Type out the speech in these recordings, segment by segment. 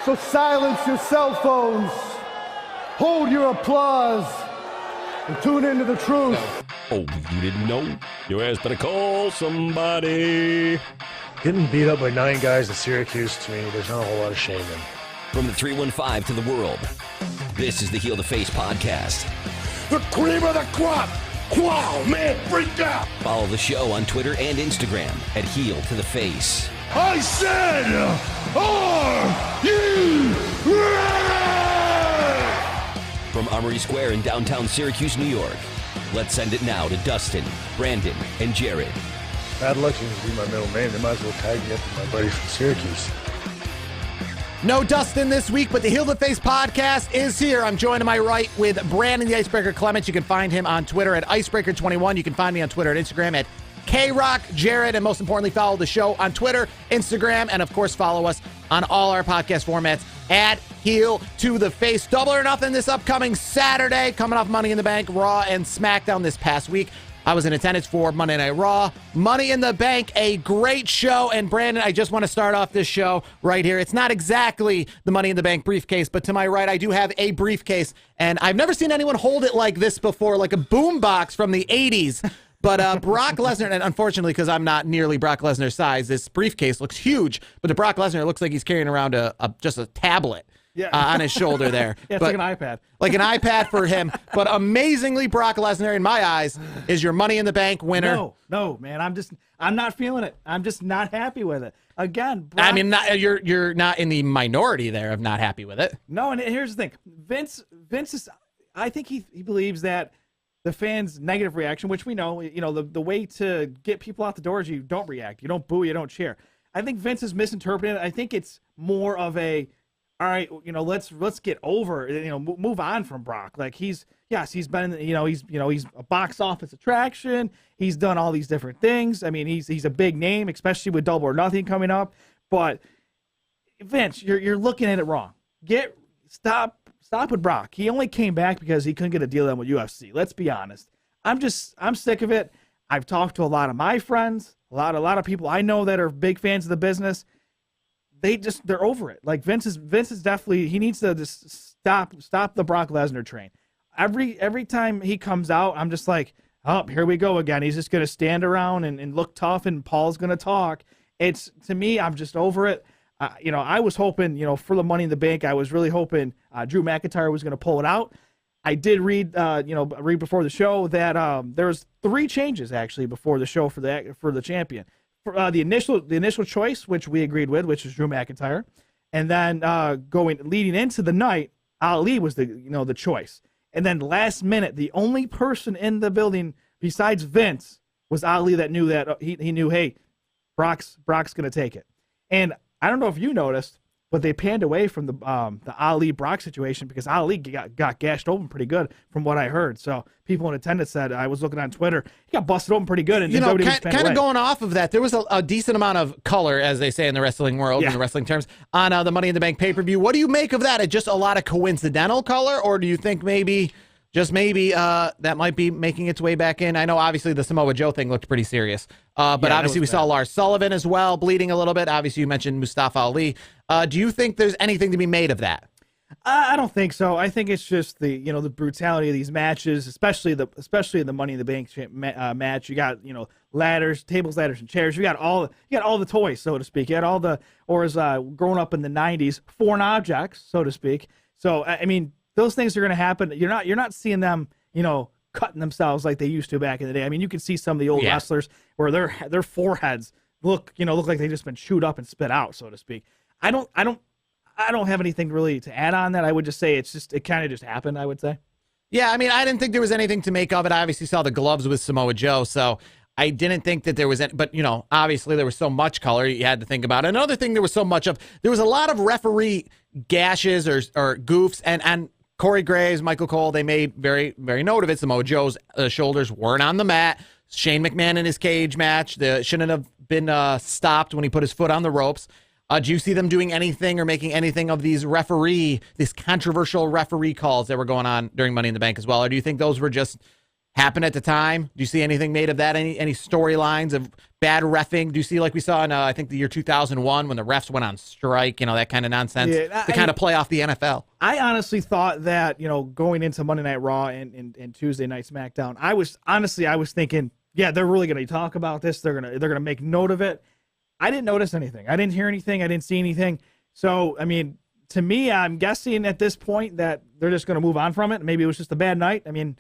So silence your cell phones, hold your applause, and tune into the truth. Oh, you didn't know? Your ass better call somebody. Getting beat up by 9 guys in Syracuse, to me, there's not a whole lot of shame in. From the 315 to the world, this is the Heel to Face podcast. The cream of the crop! Wow, man, freak out! Follow the show on Twitter and Instagram at Heel to the Face. I said, are you ready? From Armory Square in downtown Syracuse, New York, let's send it now to Dustin, Brandon, and Jared. Bad luck seems to be my middle name. They might as well tag me up with my buddies from Syracuse. No Dustin this week, but the Heel to Face podcast is here. I'm joined to my right with Brandon the Icebreaker Clements. You can find him on Twitter at Icebreaker21. You can find me on Twitter and Instagram at KRock Jared. And most importantly, follow the show on Twitter, Instagram, and of course, follow us on all our podcast formats at Heel to the Face. Double or Nothing this upcoming Saturday, coming off Money in the Bank, Raw, and SmackDown this past week. I was in attendance for Monday Night Raw. Money in the Bank, a great show. And Brandon, I just want to start off this show right here. It's not exactly the Money in the Bank briefcase, but to my right, I do have a briefcase. And I've never seen anyone hold it like this before, like a boombox from the 80s. But Brock Lesnar, and unfortunately, because I'm not nearly Brock Lesnar's size, this briefcase looks huge. But to Brock Lesnar, it looks like he's carrying around just a tablet. Yeah. On his shoulder there. Yeah, it's like an iPad. Like an iPad for him. But amazingly, Brock Lesnar, in my eyes, is your Money in the Bank winner. No, man. I'm not feeling it. I'm just not happy with it. Again, Brock, I mean, you're not in the minority there of not happy with it. No, and here's the thing. Vince is, I think he believes that the fans' negative reaction, which we know, the way to get people out the door is you don't react. You don't boo, you don't cheer. I think Vince is misinterpreting it. I think it's more of a, all right, let's get over, move on from Brock. Like he's been, he's a box office attraction. He's done all these different things. I mean, he's a big name, especially with Double or Nothing coming up. But Vince, you're looking at it wrong. Stop with Brock. He only came back because he couldn't get a deal done with UFC. Let's be honest. I'm sick of it. I've talked to a lot of my friends, a lot of people I know that are big fans of the business. They're over it. Like Vince is definitely, he needs to just stop the Brock Lesnar train. Every time he comes out, I'm just like, oh, here we go again. He's just going to stand around and look tough, and Paul's going to talk. To me, I'm just over it. I was hoping, for the Money in the Bank, I was really hoping Drew McIntyre was going to pull it out. I did read before the show that there was 3 changes actually before the show for the champion. The initial choice, which we agreed with, which is Drew McIntyre, and then leading into the night, Ali was the choice, and then last minute, the only person in the building besides Vince was Ali that knew that he knew, hey, Brock's gonna take it, and I don't know if you noticed, but they panned away from the Ali Brock situation because Ali got gashed open pretty good from what I heard. So people in attendance said, I was looking on Twitter, he got busted open pretty good. And kind of going off of that, there was a decent amount of color, as they say in the wrestling world, in the wrestling terms, on the Money in the Bank pay-per-view. What do you make of that? It's just a lot of coincidental color, or do you think maybe that might be making its way back in? I know obviously the Samoa Joe thing looked pretty serious, but obviously we saw Lars Sullivan as well bleeding a little bit. Obviously you mentioned Mustafa Ali. Do you think there's anything to be made of that? I don't think so. I think it's just the brutality of these matches, especially the Money in the Bank match. You got ladders, tables, ladders, and chairs. You got all the toys, so to speak. You had all the, or as growing up in the '90s, foreign objects, so to speak. So I mean, those things are going to happen. You're not seeing them, cutting themselves like they used to back in the day. I mean, you can see some of the old wrestlers where their foreheads look like they've just been chewed up and spit out, so to speak. I don't have anything really to add on that. I would just say it kind of just happened, I would say. Yeah, I mean, I didn't think there was anything to make of it. I obviously saw the gloves with Samoa Joe, so I didn't think that there was any, but obviously there was so much color you had to think about. Another thing there was so much of, there was a lot of referee gashes or goofs, and Corey Graves, Michael Cole, they made very, very note of it. Samoa Joe's shoulders weren't on the mat. Shane McMahon in his cage match, shouldn't have been stopped when he put his foot on the ropes. Do you see them doing anything or making anything of these controversial referee calls that were going on during Money in the Bank as well? Or do you think those were just happen at the time? Do you see anything made of that? Any storylines of bad reffing? Do you see, like we saw in, I think, the year 2001 when the refs went on strike, that kind of nonsense to kind of play off the NFL? I honestly thought that, going into Monday Night Raw and Tuesday Night SmackDown, I was thinking, yeah, they're really going to talk about this. They're going to make note of it. I didn't notice anything. I didn't hear anything. I didn't see anything. So, I mean, to me, I'm guessing at this point that they're just going to move on from it. Maybe it was just a bad night. In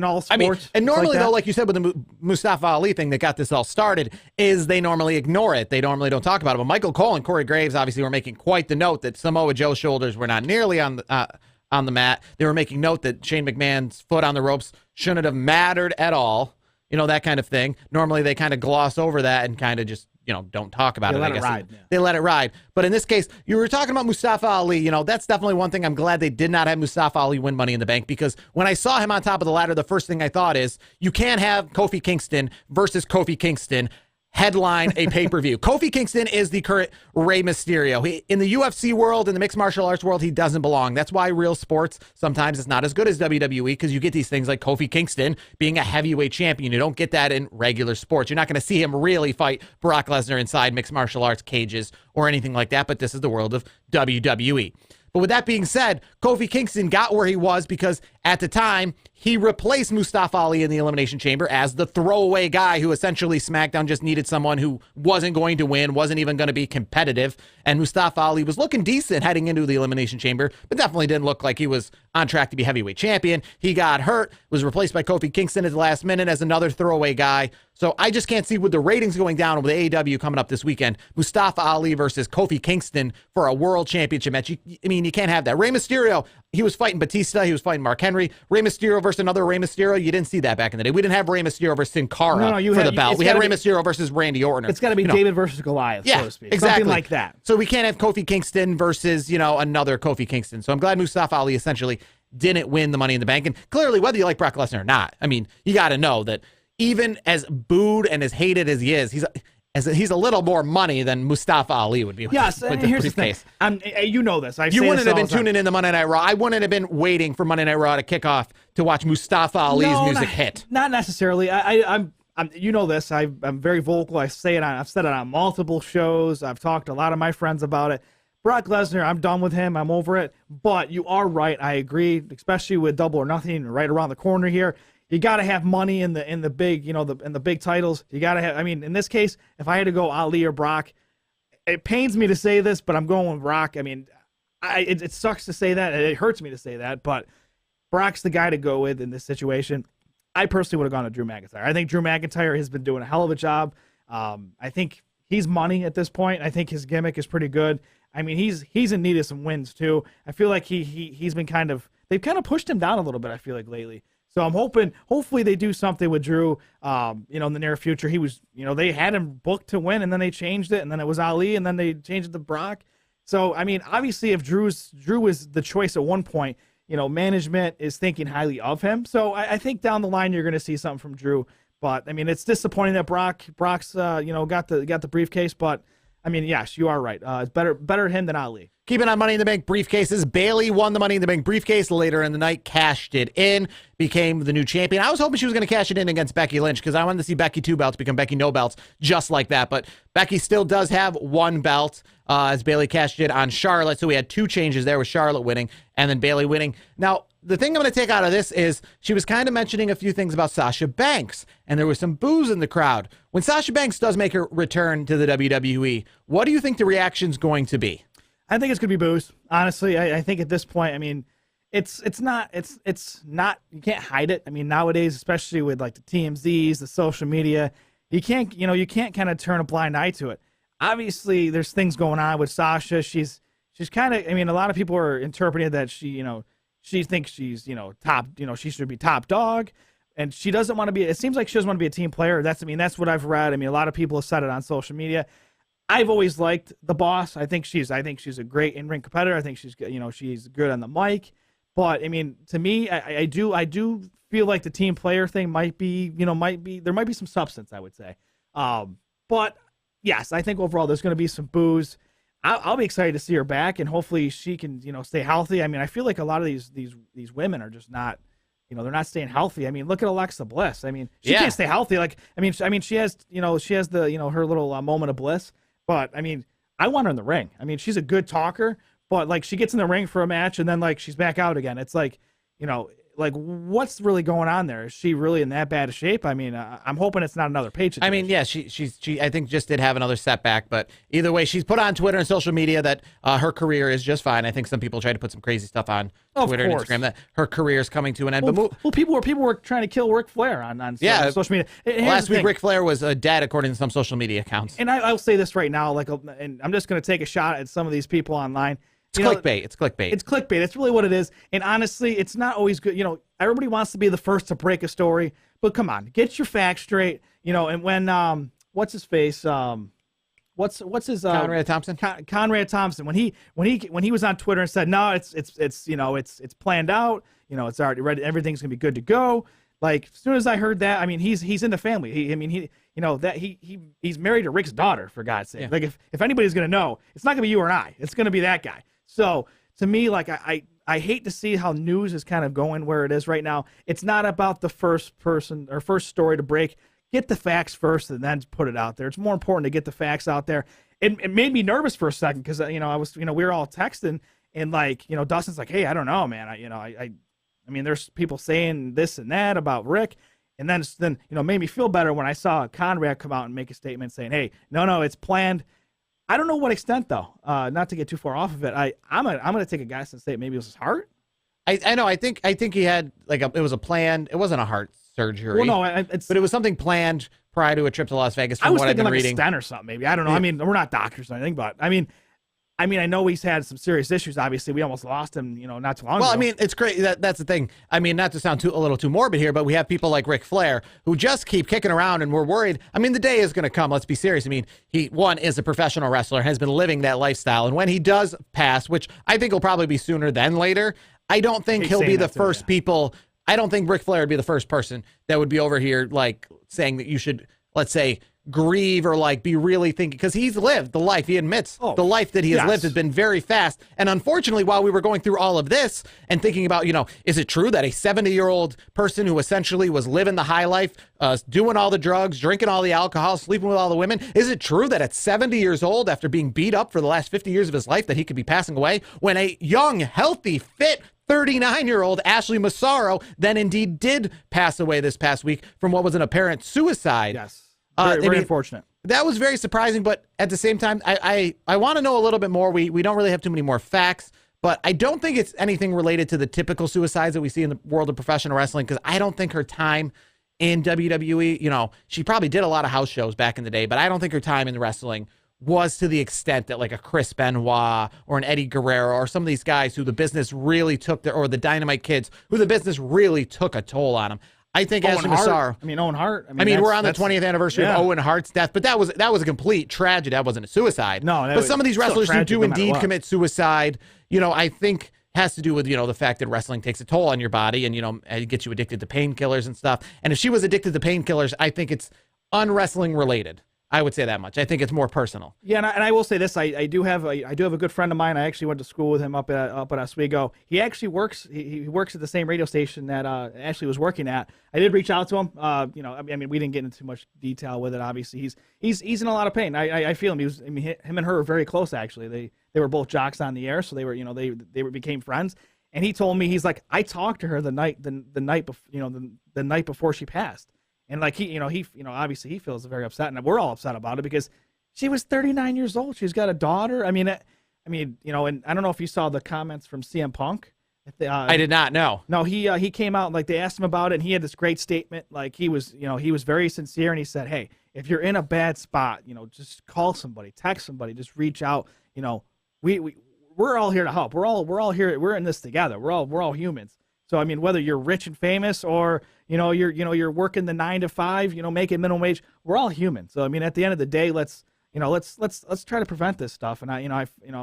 all sports. And normally, though, like you said, with the Mustafa Ali thing that got this all started, is they normally ignore it. They normally don't talk about it. But Michael Cole and Corey Graves obviously were making quite the note that Samoa Joe's shoulders were not nearly on the mat. They were making note that Shane McMahon's foot on the ropes shouldn't have mattered at all. That kind of thing. Normally, they kind of gloss over that and kind of just don't talk about it. Let it ride. They let it ride. But in this case, you were talking about Mustafa Ali. That's definitely one thing. I'm glad they did not have Mustafa Ali win Money in the Bank, because when I saw him on top of the ladder, the first thing I thought is you can't have Kofi Kingston versus Kofi Kingston headline a pay-per-view. Kofi Kingston is the current Rey Mysterio. In the UFC world, in the mixed martial arts world, he doesn't belong. That's why real sports sometimes is not as good as WWE, because you get these things like Kofi Kingston being a heavyweight champion. You don't get that in regular sports. You're not going to see him really fight Brock Lesnar inside mixed martial arts cages or anything like that, but this is the world of WWE. But with that being said, Kofi Kingston got where he was because at the time, he replaced Mustafa Ali in the Elimination Chamber as the throwaway guy who essentially SmackDown just needed someone who wasn't going to win, wasn't even going to be competitive. And Mustafa Ali was looking decent heading into the Elimination Chamber, but definitely didn't look like he was on track to be heavyweight champion. He got hurt, was replaced by Kofi Kingston at the last minute as another throwaway guy. So I just can't see, with the ratings going down with AEW coming up this weekend, Mustafa Ali versus Kofi Kingston for a world championship match. You can't have that. Rey Mysterio, he was fighting Batista. He was fighting Mark Henry. Rey Mysterio versus another Rey Mysterio. You didn't see that back in the day. We didn't have Rey Mysterio versus Sin Cara for the belt. We had Rey Mysterio versus Randy Orton. It's got to be David versus Goliath, so to speak. Exactly. Something like that. So we can't have Kofi Kingston versus, another Kofi Kingston. So I'm glad Mustafa Ali essentially didn't win the Money in the Bank. And clearly, whether you like Brock Lesnar or not, you got to know that even as booed and as hated as he is, he's a little more money than Mustafa Ali would be. Yes, with here's the briefcase. thing. You know this. You wouldn't have been tuning in to Monday Night Raw. I wouldn't have been waiting for Monday Night Raw to kick off to watch Mustafa Ali's music hit. Not necessarily. I'm you know this. I'm very vocal. I've said it on multiple shows. I've talked to a lot of my friends about it. Brock Lesnar, I'm done with him. I'm over it. But you are right. I agree, especially with Double or Nothing right around the corner here. You got to have money in the big, in the big titles. You got to have, in this case, if I had to go Ali or Brock, it pains me to say this, but I'm going with Brock. It sucks to say that. It hurts me to say that, but Brock's the guy to go with in this situation. I personally would have gone to Drew McIntyre. I think Drew McIntyre has been doing a hell of a job. I think he's money at this point. I think his gimmick is pretty good. He's in need of some wins too. I feel like he's been they've kind of pushed him down a little bit, I feel like, lately. So I'm hopefully they do something with Drew, in the near future. He was, they had him booked to win, and then they changed it, and then it was Ali, and then they changed it to Brock. So, obviously if Drew was the choice at one point, management is thinking highly of him. So I think down the line you're going to see something from Drew. But, it's disappointing that Brock's, got the briefcase, but, yes, you are right. It's better him than Ali. Keeping on Money in the Bank briefcases, Bayley won the Money in the Bank briefcase later in the night, cashed it in, became the new champion. I was hoping she was going to cash it in against Becky Lynch because I wanted to see Becky 2 belts become Becky no belts just like that. But Becky still does have 1 belt as Bayley cashed it on Charlotte. So we had 2 changes there with Charlotte winning and then Bayley winning. Now, the thing I'm going to take out of this is she was kind of mentioning a few things about Sasha Banks, and there was some boos in the crowd. When Sasha Banks does make her return to the WWE, what do you think the reaction's going to be? I think it's going to be boos. Honestly, I think at this point, it's not, you can't hide it. Nowadays, especially with like the TMZs, the social media, you can't kind of turn a blind eye to it. Obviously, there's things going on with Sasha. She's kind of, a lot of people are interpreting that she thinks she's, top, she should be top dog. And she doesn't want to be, it seems like she doesn't want to be a team player. That's what I've read. A lot of people have said it on social media. I've always liked the Boss. I think she's a great in-ring competitor. I think she's good on the mic. But to me, I do feel like the team player thing might be there might be some substance, I would say. But yes, I think overall there's going to be some boos. I'll be excited to see her back, and hopefully she can stay healthy. I feel like a lot of these women are just not they're not staying healthy. I mean, look at Alexa Bliss. I mean, she Yeah. can't stay healthy. Like, I mean, she has, she has the, her little moment of bliss. But I mean, I want her in the ring. I mean, she's a good talker, but like she gets in the ring for a match and then like she's back out again. It's like, like what's really going on there? Is she really in that bad a shape? I mean, I'm hoping it's not another Paige situation. I mean, yeah, she I think just did have another setback, but either way, she's put on Twitter and social media that her career is just fine. I think some people try to put some crazy stuff on Twitter and Instagram that her career is coming to an end. Well, people were trying to kill Ric Flair on social media. Last week, Ric Flair was dead according to some social media accounts. And I'll say this right now, and I'm just going to take a shot at some of these people online. It's clickbait. It's clickbait. It's clickbait. It's really what it is. And honestly, it's not always good. Everybody wants to be the first to break a story, but come on, get your facts straight. And when what's his face? What's his Conrad Thompson? Conrad Thompson. When he was on Twitter and said, no, it's planned out. It's already ready. Everything's gonna be good to go. Like as soon as I heard that, I mean, he's in the family. He's married to Rick's daughter, for God's sake. Yeah. Like if anybody's gonna know, it's not gonna be you or I. It's gonna be that guy. So to me, like I hate to see how news is kind of going where it is right now. It's not about the first person or first story to break. Get the facts first and then put it out there. It's more important to get the facts out there. It made me nervous for a second because I was we were all texting and like Dustin's like, hey, I don't know, man. I mean, there's people saying this and that about Rick, and then made me feel better when I saw Conrad come out and make a statement saying, hey, no, it's planned. I don't know what extent though. Not to get too far off of it. I'm gonna take a guess and say maybe it was his heart. I know. I think he had it was a planned. It wasn't a heart surgery. Well, no, but it was something planned prior to a trip to Las Vegas. From I was what thinking I've been like reading. a stent or something. Maybe I don't know. I mean, we're not doctors or anything, but I mean, I know he's had some serious issues. Obviously, we almost lost him, not too long ago. Well, I mean, it's great. That's the thing. I mean, not to sound a little too morbid here, but we have people like Ric Flair who just keep kicking around, and we're worried. I mean, the day is going to come. Let's be serious. I mean, he is a professional wrestler, has been living that lifestyle, and when he does pass, which I think will probably be sooner than later, I don't think he'll be the first people. I don't think Ric Flair would be the first person that would be over here like saying that you should, let's say, grieve or like be really thinking, because he's lived the life. He admits the life that he has lived has been very fast. And unfortunately, while we were going through all of this and thinking about, is it true that a 70-year-old person who essentially was living the high life, doing all the drugs, drinking all the alcohol, sleeping with all the women, is it true that at 70 years old, after being beat up for the last 50 years of his life, that he could be passing away when a young, healthy, fit 39-year-old Ashley Massaro then indeed did pass away this past week from what was an apparent suicide? Yes. Very unfortunate. That was very surprising, but at the same time, I want to know a little bit more. We don't really have too many more facts, but I don't think it's anything related to the typical suicides that we see in the world of professional wrestling, because I don't think her time in WWE, she probably did a lot of house shows back in the day, but I don't think her time in wrestling was to the extent that like a Chris Benoit or an Eddie Guerrero or some of these guys who the business really took or the Dynamite Kids who the business really took a toll on them. I think Ashley Massaro. Owen Hart. We're on the 20th anniversary of Owen Hart's death, but that was a complete tragedy. That wasn't a suicide. No, but some of these wrestlers who do indeed commit suicide, I think has to do with, the fact that wrestling takes a toll on your body and, it gets you addicted to painkillers and stuff. And if she was addicted to painkillers, I think it's unwrestling related. I would say that much. I think it's more personal. Yeah, and I will say this: I do have a good friend of mine. I actually went to school with him up at Oswego. He actually works. He works at the same radio station that Ashley was working at. I did reach out to him. We didn't get into too much detail with it. Obviously, he's in a lot of pain. I feel him. Him and her were very close. Actually, they were both jocks on the air, so they were became friends. And he told me, he's like, I talked to her the night before she passed. And like he obviously he feels very upset, and we're all upset about it because she was 39 years old. She's got a daughter. And I don't know if you saw the comments from CM Punk. I did not know. No, he came out, like they asked him about it, and he had this great statement. Like he was very sincere, and he said, hey, if you're in a bad spot, just call somebody, text somebody, just reach out. We're all here to help. We're all here. We're in this together. We're all humans. So whether you're rich and famous or you're working the 9 to 5, making minimum wage, we're all human. So at the end of the day, let's try to prevent this stuff. And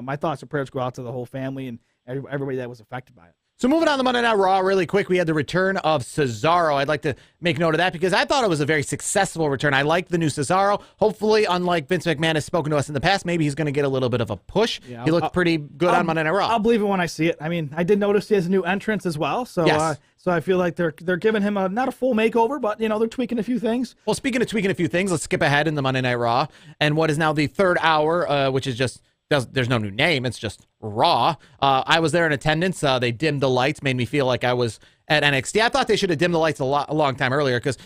my thoughts and prayers go out to the whole family and everybody that was affected by it. So moving on to Monday Night Raw really quick, we had the return of Cesaro. I'd like to make note of that because I thought it was a very successful return. I like the new Cesaro. Hopefully, unlike Vince McMahon has spoken to us in the past, maybe he's going to get a little bit of a push. Yeah, he looked pretty good on Monday Night Raw. I'll believe it when I see it. I mean, I did notice he has a new entrance as well. So, yes. So I feel like they're giving him not a full makeover, but they're tweaking a few things. Well, speaking of tweaking a few things, let's skip ahead in the Monday Night Raw and what is now the third hour, which is just. There's no new name. It's just Raw. I was there in attendance. They dimmed the lights, made me feel like I was at NXT. I thought they should have dimmed the lights a long time earlier because,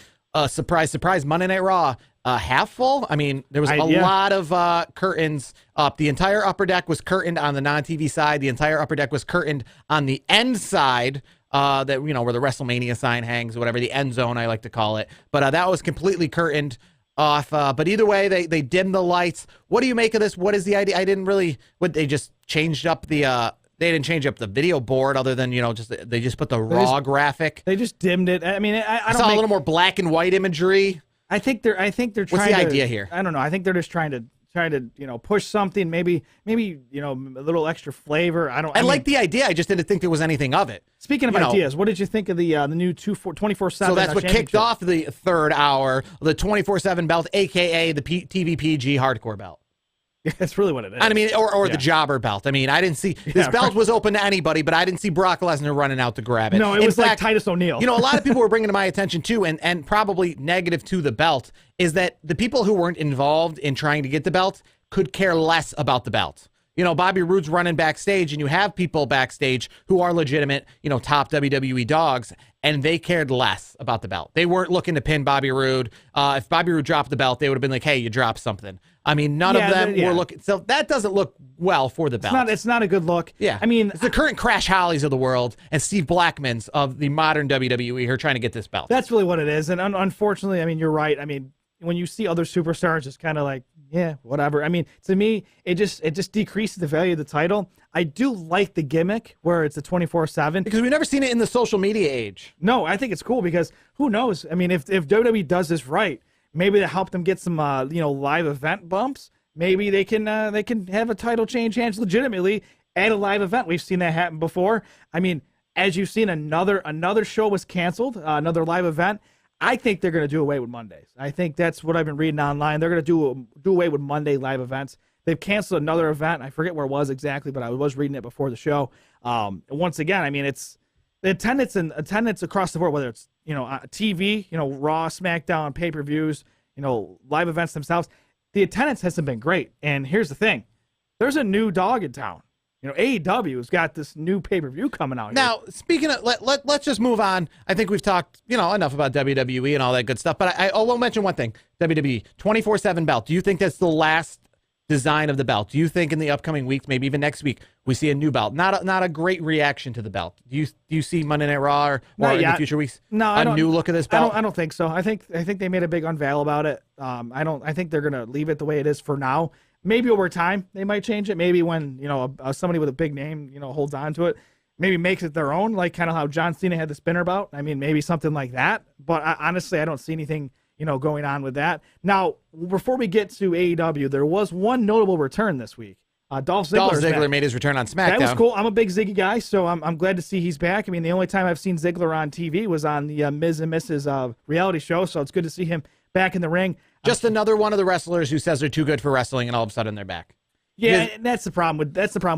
surprise, surprise, Monday Night Raw, half full. I mean, there was a lot of curtains up. The entire upper deck was curtained on the non-TV side. The entire upper deck was curtained on the end side. Where the WrestleMania sign hangs, whatever, the end zone, I like to call it. But that was completely curtained off. But either way, they dimmed the lights. What do you make of this? What is the idea? I didn't really. They just changed up the. They didn't change up the video board other than they just put the Raw graphic. They just dimmed it. I mean, I saw a little more black and white imagery. I think they're trying. What's the idea here? I don't know. I think they're just trying to push something. Maybe a little extra flavor. I like the idea. I just didn't think there was anything of it. Speaking of ideas, what did you think of the new 24/7? So that's what kicked off the third hour, the 24/7 belt, aka the TVPG hardcore belt. That's really what it is. I mean, or the jobber belt. I mean, I didn't see this belt was open to anybody, but I didn't see Brock Lesnar running out to grab it. No, it was like Titus O'Neil. A lot of people were bringing to my attention too, and probably negative to the belt, is that the people who weren't involved in trying to get the belt could care less about the belt. Bobby Roode's running backstage, and you have people backstage who are legitimate, top WWE dogs, and they cared less about the belt. They weren't looking to pin Bobby Roode. If Bobby Roode dropped the belt, they would have been like, hey, you dropped something. I mean, none of them were looking. So that doesn't look well for the belt. It's not a good look. Yeah. I mean, it's the current Crash Hollies of the world and Steve Blackmans of the modern WWE who are trying to get this belt. That's really what it is. And unfortunately, I mean, you're right. I mean, when you see other superstars, it's kind of like, yeah, whatever. I mean, to me, it just decreases the value of the title. I do like the gimmick where it's a 24/7 because we've never seen it in the social media age. No, I think it's cool because who knows? I mean, if WWE does this right, maybe to help them get some live event bumps. Maybe they can have a title change hands legitimately at a live event. We've seen that happen before. I mean, as you've seen, another show was canceled, another live event. I think they're going to do away with Mondays. I think that's what I've been reading online. They're going to do away with Monday live events. They've canceled another event. I forget where it was exactly, but I was reading it before the show. Once again, I mean, it's the attendance across the board, whether it's TV, Raw, SmackDown, pay-per-views, live events themselves. The attendance hasn't been great. And here's the thing: there's a new dog in town. AEW has got this new pay-per-view coming out here. Now, speaking of, let's just move on. I think we've talked, enough about WWE and all that good stuff. But I will mention one thing: WWE 24/7 belt. Do you think that's the last design of the belt? Do you think in the upcoming weeks, maybe even next week, we see a new belt? Not a great reaction to the belt. Do you see Monday Night Raw or in the future weeks? No, a new look of this belt. I don't think so. I think they made a big unveil about it. I think they're gonna leave it the way it is for now. Maybe over time they might change it. Maybe when somebody with a big name holds on to it, maybe makes it their own, like kind of how John Cena had the spinner belt. I mean, maybe something like that. But honestly, I don't see anything going on with that. Now, before we get to AEW, there was one notable return this week. Dolph Ziggler made his return on SmackDown. That was cool. I'm a big Ziggy guy, so I'm glad to see he's back. I mean, the only time I've seen Ziggler on TV was on the Ms. and Mrs. Reality show, so it's good to see him back in the ring. Just another one of the wrestlers who says they're too good for wrestling, and all of a sudden they're back. Yeah, that's the problem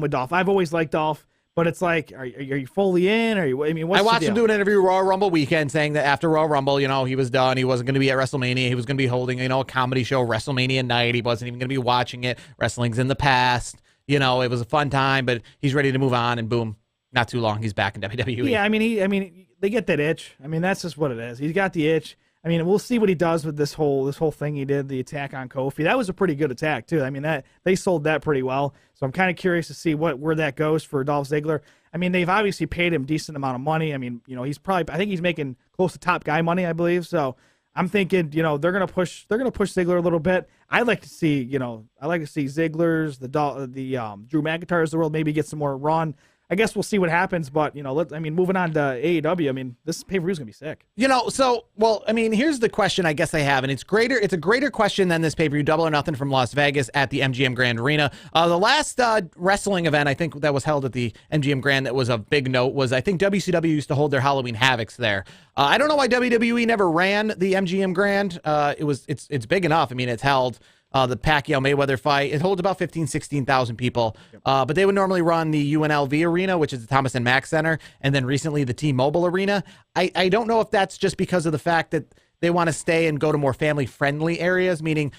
with Dolph. I've always liked Dolph, but it's like, are you fully in? I watched him do an interview Raw Rumble weekend saying that after Raw Rumble, he was done. He wasn't going to be at WrestleMania. He was going to be holding, a comedy show, WrestleMania night. He wasn't even going to be watching it. Wrestling's in the past. It was a fun time, but he's ready to move on, and boom, not too long, he's back in WWE. Yeah, I mean, they get that itch. I mean, that's just what it is. He's got the itch. I mean, we'll see what he does with this whole thing he did, the attack on Kofi. That was a pretty good attack too. I mean, that they sold that pretty well. So I'm kind of curious to see where that goes for Dolph Ziggler. I mean, they've obviously paid him a decent amount of money. I mean, I think he's making close to top guy money, I believe. So I'm thinking, they're gonna push Ziggler a little bit. I'd like to see, Ziggler's, the Drew McIntyre's of the world maybe get some more run. I guess we'll see what happens. But moving on to AEW. I mean, this pay-per-view is gonna be sick. Here's the question I guess I have, and it's a greater question than this pay-per-view, Double or Nothing from Las Vegas at the MGM Grand Arena. The last wrestling event I think that was held at the MGM Grand that was of big note was I think WCW used to hold their Halloween Havocs there. I don't know why WWE never ran the MGM Grand. It's big enough. I mean, it's held the Pacquiao-Mayweather fight. It holds about 16,000 people. But they would normally run the UNLV Arena, which is the Thomas and Mack Center, and then recently the T-Mobile Arena. I don't know if that's just because of the fact that they want to stay and go to more family-friendly areas, meaning,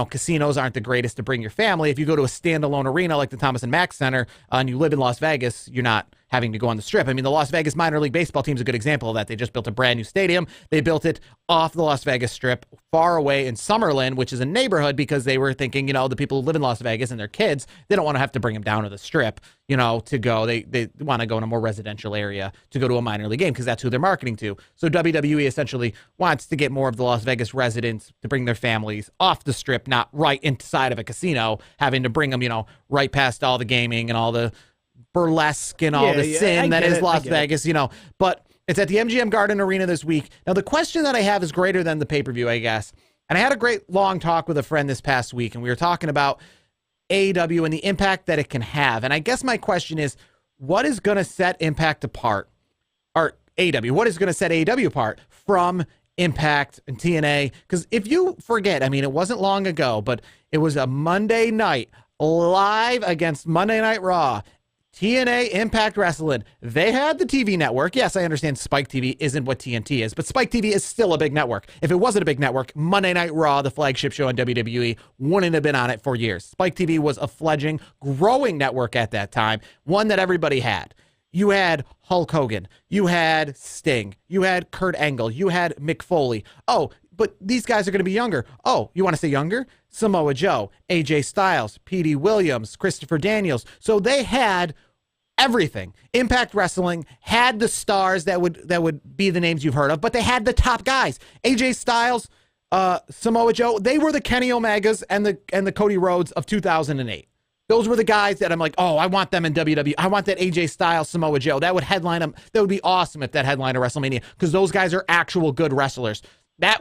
casinos aren't the greatest to bring your family. If you go to a standalone arena like the Thomas and Mack Center and you live in Las Vegas, you're not having to go on the Strip. I mean, the Las Vegas minor league baseball team is a good example of that. They just built a brand new stadium. They built it off the Las Vegas Strip, far away in Summerlin, which is a neighborhood, because they were thinking, the people who live in Las Vegas and their kids, they don't want to have to bring them down to the Strip, to go. They want to go in a more residential area to go to a minor league game because that's who they're marketing to. So WWE essentially wants to get more of the Las Vegas residents to bring their families off the Strip, not right inside of a casino, having to bring them, right past all the gaming and all the burlesque and all the sin that is Las Vegas, but it's at the MGM Garden Arena this week. Now, the question that I have is greater than the pay-per-view, I guess. And I had a great long talk with a friend this past week, and we were talking about AEW and the impact that it can have. And I guess my question is, what is going to set Impact apart? Or AEW, what is going to set AEW apart from Impact and TNA? Because if you forget, it wasn't long ago, but it was a Monday night live against Monday Night Raw. TNA, Impact Wrestling, they had the TV network. Yes, I understand Spike TV isn't what TNT is, but Spike TV is still a big network. If it wasn't a big network, Monday Night Raw, the flagship show on WWE, wouldn't have been on it for years. Spike TV was a fledgling, growing network at that time, one that everybody had. You had Hulk Hogan, you had Sting, you had Kurt Angle, you had Mick Foley. Oh, but these guys are going to be younger. Oh, you want to say younger? Samoa Joe, AJ Styles, Petey Williams, Christopher Daniels. So they had everything. Impact Wrestling had the stars that would be the names you've heard of, but they had the top guys. AJ Styles, Samoa Joe, they were the Kenny Omegas and the Cody Rhodes of 2008. Those were the guys that I'm like, oh, I want them in WWE. I want that AJ Styles, Samoa Joe. That would headline them. That would be awesome if that headlined a WrestleMania, because those guys are actual good wrestlers.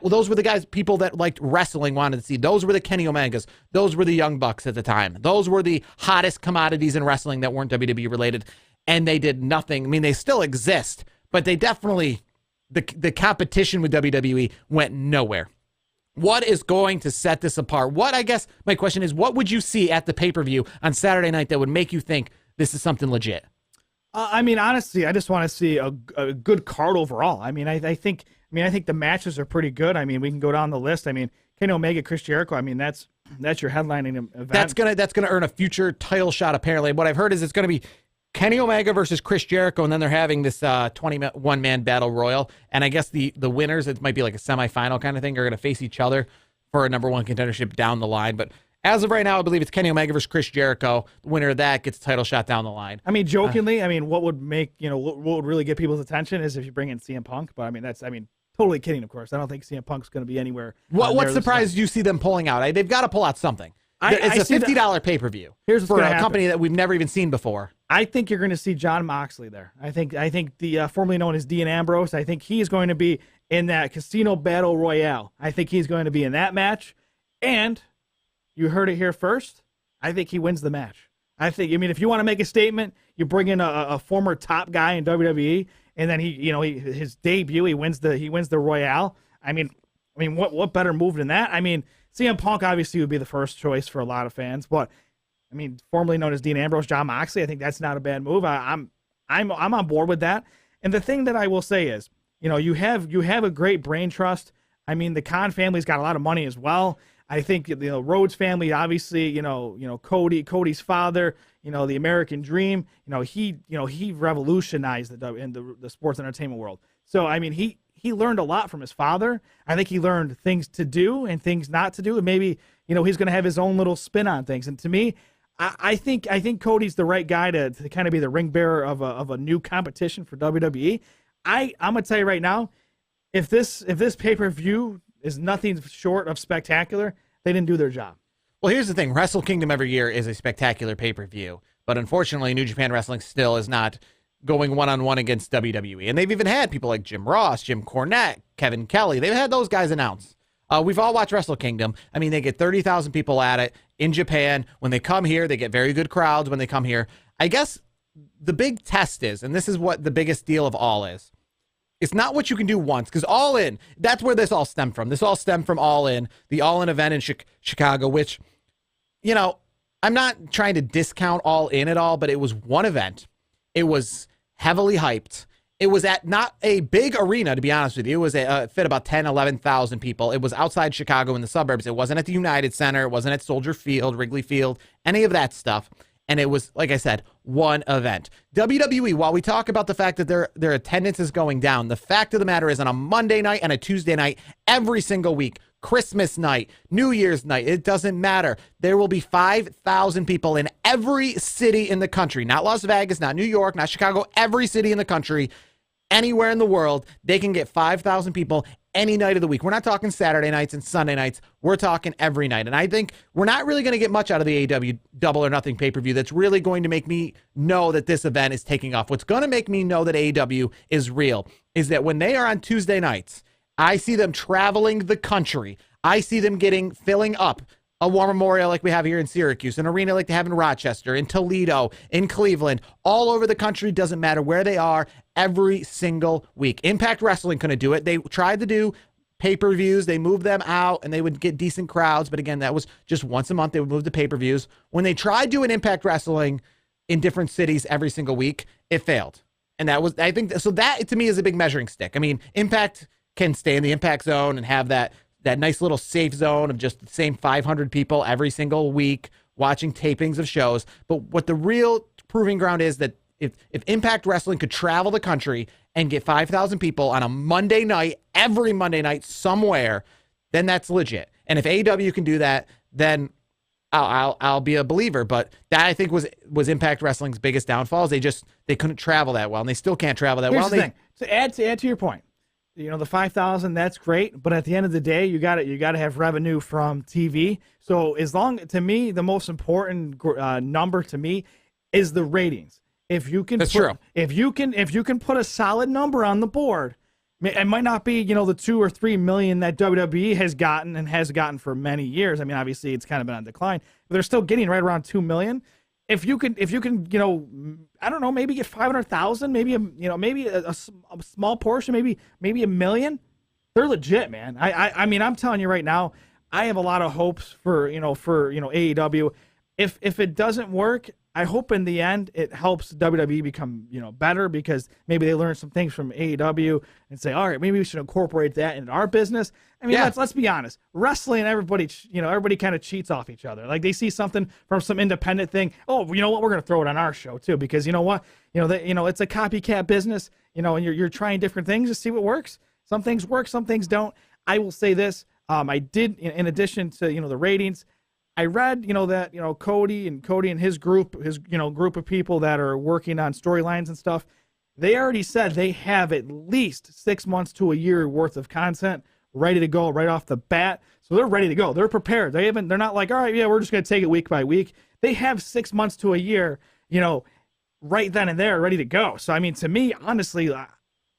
Those were the guys, people that liked wrestling wanted to see. Those were the Kenny Omegas. Those were the Young Bucks at the time. Those were the hottest commodities in wrestling that weren't WWE related, and they did nothing. They still exist, but they definitely, the competition with WWE went nowhere. What is going to set this apart? I guess my question is, what would you see at the pay-per-view on Saturday night that would make you think this is something legit? Honestly, I just want to see a good card overall. I think the matches are pretty good. We can go down the list. Kenny Omega, Chris Jericho. That's your headlining event. That's gonna earn a future title shot. Apparently, what I've heard is it's gonna be Kenny Omega versus Chris Jericho, and then they're having this 21-man battle royal. And I guess the winners, it might be like a semifinal kind of thing, are gonna face each other for a number one contendership down the line. But as of right now, I believe it's Kenny Omega versus Chris Jericho. The winner of that gets a title shot down the line. Jokingly, what would make, what would really get people's attention is if you bring in CM Punk. But that's totally kidding, of course. I don't think CM Punk's going to be anywhere. What surprise do you see them pulling out? They've got to pull out something. It's a $50 pay-per-view. Here's what's for gonna a happen. Company that we've never even seen before. I think you're going to see Jon Moxley there. I think the formerly known as Dean Ambrose, I think he's going to be in that Casino Battle Royale. I think he's going to be in that match. And you heard it here first, I think he wins the match. I think, if you want to make a statement, you bring in a former top guy in WWE, and then his debut, he wins the Royale. What better move than that? CM Punk obviously would be the first choice for a lot of fans, but formerly known as Dean Ambrose, Jon Moxley, I think that's not a bad move. I'm on board with that. And the thing that I will say is, you have a great brain trust. The Khan family's got a lot of money as well. I think the Rhodes family, obviously, Cody's father, the American Dream, he revolutionized the sports entertainment world. So he learned a lot from his father. I think he learned things to do and things not to do, and maybe he's going to have his own little spin on things. And to me, I think Cody's the right guy to kind of be the ring bearer of a new competition for WWE. I'm gonna tell you right now, if this pay-per-view is nothing short of spectacular, they didn't do their job. Well, here's the thing. Wrestle Kingdom every year is a spectacular pay-per-view. But unfortunately, New Japan Wrestling still is not going one-on-one against WWE. And they've even had people like Jim Ross, Jim Cornette, Kevin Kelly. They've had those guys announce. We've all watched Wrestle Kingdom. I mean, they get 30,000 people at it in Japan. When they come here, they get very good crowds when they come here. I guess the big test is, and this is what the biggest deal of all is, it's not what you can do once, because All In, that's where this all stemmed from. This all stemmed from All In, the All In event in Chicago, which, you know, I'm not trying to discount All In at all, but it was one event. It was heavily hyped. It was at not a big arena, to be honest with you. It was fit about 10, 11,000 people. It was outside Chicago in the suburbs. It wasn't at the United Center. It wasn't at Soldier Field, Wrigley Field, any of that stuff. And it was, like I said, one event. WWE, while we talk about the fact that their attendance is going down, the fact of the matter is on a Monday night and a Tuesday night, every single week, Christmas night, New Year's night, it doesn't matter. There will be 5,000 people in every city in the country, not Las Vegas, not New York, not Chicago, every city in the country. Anywhere in the world, they can get 5,000 people any night of the week. We're not talking Saturday nights and Sunday nights. We're talking every night. And I think we're not really going to get much out of the AEW Double or Nothing pay-per-view that's really going to make me know that this event is taking off. What's going to make me know that AEW is real is that when they are on Tuesday nights, I see them traveling the country. I see them filling up a War Memorial like we have here in Syracuse, an arena like they have in Rochester, in Toledo, in Cleveland, all over the country, doesn't matter where they are, every single week. Impact Wrestling couldn't do it. They tried to do pay-per-views. They moved them out, and they would get decent crowds. But again, that was just once a month. They would move the pay-per-views. When they tried doing Impact Wrestling in different cities every single week, it failed. And that was, I think, so that to me is a big measuring stick. I mean, Impact can stay in the Impact zone and have that nice little safe zone of just the same 500 people every single week watching tapings of shows. But what the real proving ground is that if Impact Wrestling could travel the country and get 5,000 people on a Monday night, every Monday night somewhere, then that's legit. And if AEW can do that, then I'll be a believer. But that, I think, was Impact Wrestling's biggest downfall. Is they couldn't travel that well, and they still can't travel that well. Here's the thing. To add to your point, you know, the 5,000, that's great, but at the end of the day, you got to have revenue from TV. So to me, the most important number to me is the ratings. If you can, if you can put a solid number on the board, it might not be, you know, the 2 or 3 million that WWE has gotten for many years. I mean, obviously it's kind of been on decline, but they're still getting right around 2 million. If you can, you know, I don't know, maybe get 500,000, maybe a small portion, maybe $1 million. They're legit, man. I mean, I'm telling you right now, I have a lot of hopes for AEW. If it doesn't work, I hope in the end it helps WWE become, you know, better, because maybe they learn some things from AEW and say, all right, maybe we should incorporate that in our business. I mean, let's be honest. Wrestling, everybody kind of cheats off each other. Like, they see something from some independent thing. Oh, you know what? We're going to throw it on our show too, because you know what? It's a copycat business. You know, and you're trying different things to see what works. Some things work, some things don't. I will say this. I did, in addition to, you know, the ratings, I read, you know, that, you know, Cody and his group of people that are working on storylines and stuff, they already said they have at least 6 months to a year worth of content ready to go right off the bat. So they're ready to go. They're prepared. They're not like, all right, yeah, we're just going to take it week by week. They have 6 months to a year, you know, right then and there, ready to go. So, I mean, to me, honestly,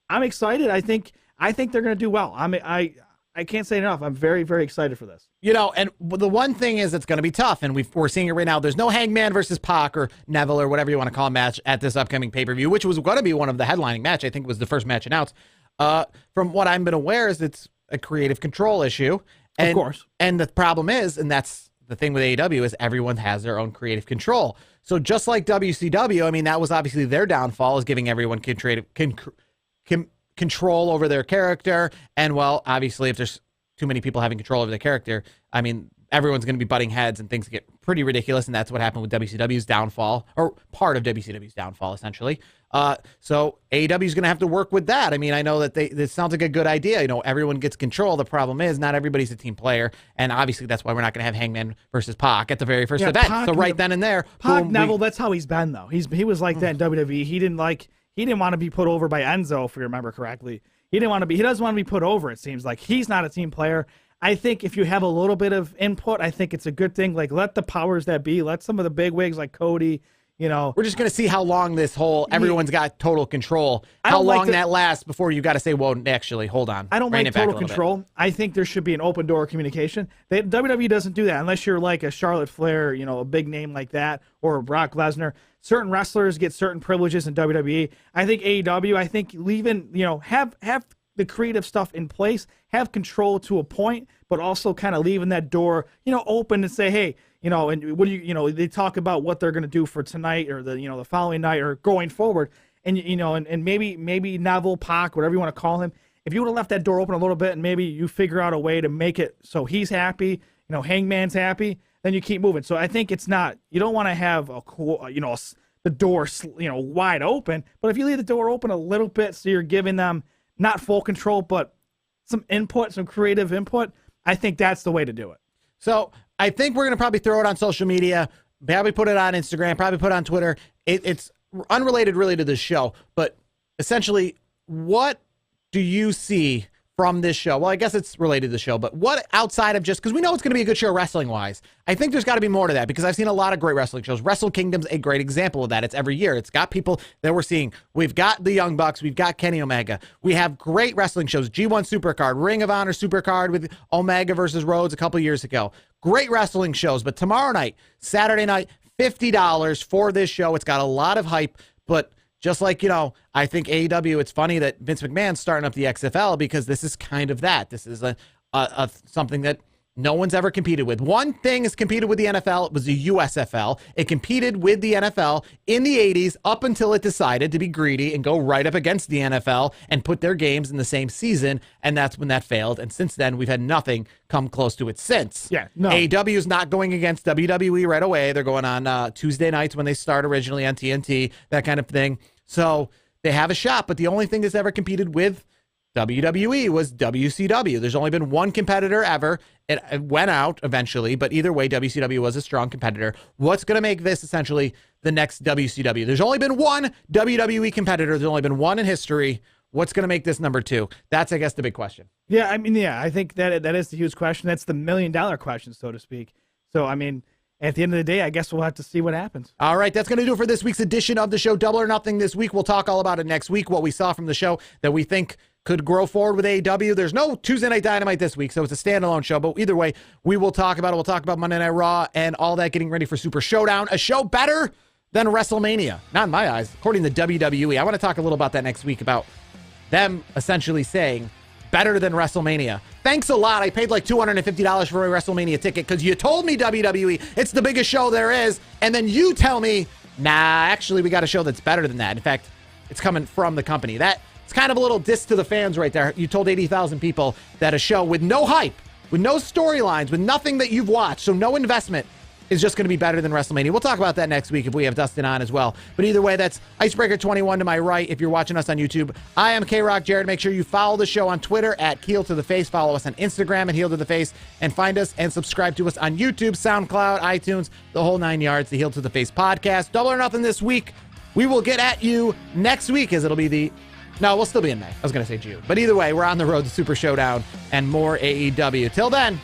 I'm excited. I think they're going to do well. I can't say enough. I'm very, very excited for this. You know, and the one thing is it's going to be tough, and we're seeing it right now. There's no Hangman versus Pac or Neville or whatever you want to call a match at this upcoming pay-per-view, which was going to be one of the headlining match. I think it was the first match announced. From what I've been aware is it's a creative control issue. And, of course. And the problem is, and that's the thing with AEW, is everyone has their own creative control. So just like WCW, I mean, that was obviously their downfall, is giving everyone control over their character. And, well, obviously, if there's too many people having control over their character, I mean, everyone's going to be butting heads and things get pretty ridiculous. And that's what happened with WCW's downfall, or part of WCW's downfall, essentially. So AEW is going to have to work with that. I mean, I know that this sounds like a good idea. You know, everyone gets control. The problem is not everybody's a team player. And obviously that's why we're not going to have Hangman versus Pac at the very first event. So right then and there. Pac, Neville, that's how he's been, though. He was like that in WWE. He didn't want to be put over by Enzo, if you remember correctly. He doesn't want to be put over, it seems like. He's not a team player. I think if you have a little bit of input, I think it's a good thing. Like, let the powers that be, let some of the big wigs like Cody, We're just going to see how long this whole everyone's got total control, I how don't like long the- that lasts before you got to say, well, actually, hold on. I don't rein like it back a total little bit. control. I think there should be an open door communication. WWE doesn't do that unless you're like a Charlotte Flair, a big name like that, or a Brock Lesnar. Certain wrestlers get certain privileges in WWE. I think AEW, leaving, have the creative stuff in place, have control to a point, but also kind of leaving that door, open and say, hey, and what do they talk about what they're going to do for tonight or the following night or going forward. And, and maybe Neville, Pac, whatever you want to call him, if you would have left that door open a little bit and maybe you figure out a way to make it so he's happy, Hangman's happy, then you keep moving. So I think it's not, you don't want to have the door, wide open, but if you leave the door open a little bit so you're giving them not full control, but some input, some creative input, I think that's the way to do it. So I think we're going to probably throw it on social media, probably put it on Instagram, probably put it on Twitter. It's unrelated really to this show, but essentially, what do you see from this show? Well, I guess it's related to the show, but what outside of just, because we know it's going to be a good show wrestling-wise, I think there's got to be more to that because I've seen a lot of great wrestling shows. Wrestle Kingdom's a great example of that. It's every year. It's got people that we're seeing. We've got the Young Bucks. We've got Kenny Omega. We have great wrestling shows. G1 Supercard, Ring of Honor Supercard with Omega versus Rhodes a couple years ago. Great wrestling shows. But tomorrow night, Saturday night, $50 for this show. It's got a lot of hype, but just like, I think AEW, it's funny that Vince McMahon's starting up the XFL because this is kind of that. This is a something that no one's ever competed with. One thing has competed with the NFL. It was the USFL. It competed with the NFL in the 80s up until it decided to be greedy and go right up against the NFL and put their games in the same season. And that's when that failed. And since then, we've had nothing come close to it since. Yeah, no. AEW is not going against WWE right away. They're going on Tuesday nights when they start originally on TNT, that kind of thing. So they have a shot, but the only thing that's ever competed with WWE was WCW. There's only been one competitor ever. It went out eventually, but either way, WCW was a strong competitor. What's going to make this essentially the next WCW? There's only been one WWE competitor. There's only been one in history. What's going to make this number two? That's, I guess, the big question. Yeah, I think that is the huge question. That's the $1 million question, so to speak. So, at the end of the day, I guess we'll have to see what happens. All right, that's going to do it for this week's edition of the show, Double or Nothing this week. We'll talk all about it next week, what we saw from the show that we think could grow forward with AEW. There's no Tuesday Night Dynamite this week, so it's a standalone show. But either way, we will talk about it. We'll talk about Monday Night Raw and all that, getting ready for Super Showdown, a show better than WrestleMania. Not in my eyes, according to WWE. I want to talk a little about that next week, about them essentially saying better than WrestleMania. Thanks a lot. I paid like $250 for a WrestleMania ticket because you told me, WWE, it's the biggest show there is. And then you tell me, nah, actually, we got a show that's better than that. In fact, it's coming from the company. It's kind of a little diss to the fans right there. You told 80,000 people that a show with no hype, with no storylines, with nothing that you've watched, so no investment, is just going to be better than WrestleMania. We'll talk about that next week if we have Dustin on as well. But either way, that's Icebreaker 21 to my right if you're watching us on YouTube. I am K-Rock Jared. Make sure you follow the show on Twitter at Heel to the Face. Follow us on Instagram at Heel to the Face. And find us and subscribe to us on YouTube, SoundCloud, iTunes, the whole 9 yards, the Heel to the Face podcast. Double or Nothing this week. We will get at you next week as it'll be no, we'll still be in May. I was going to say June. But either way, we're on the road to Super Showdown and more AEW. Till then,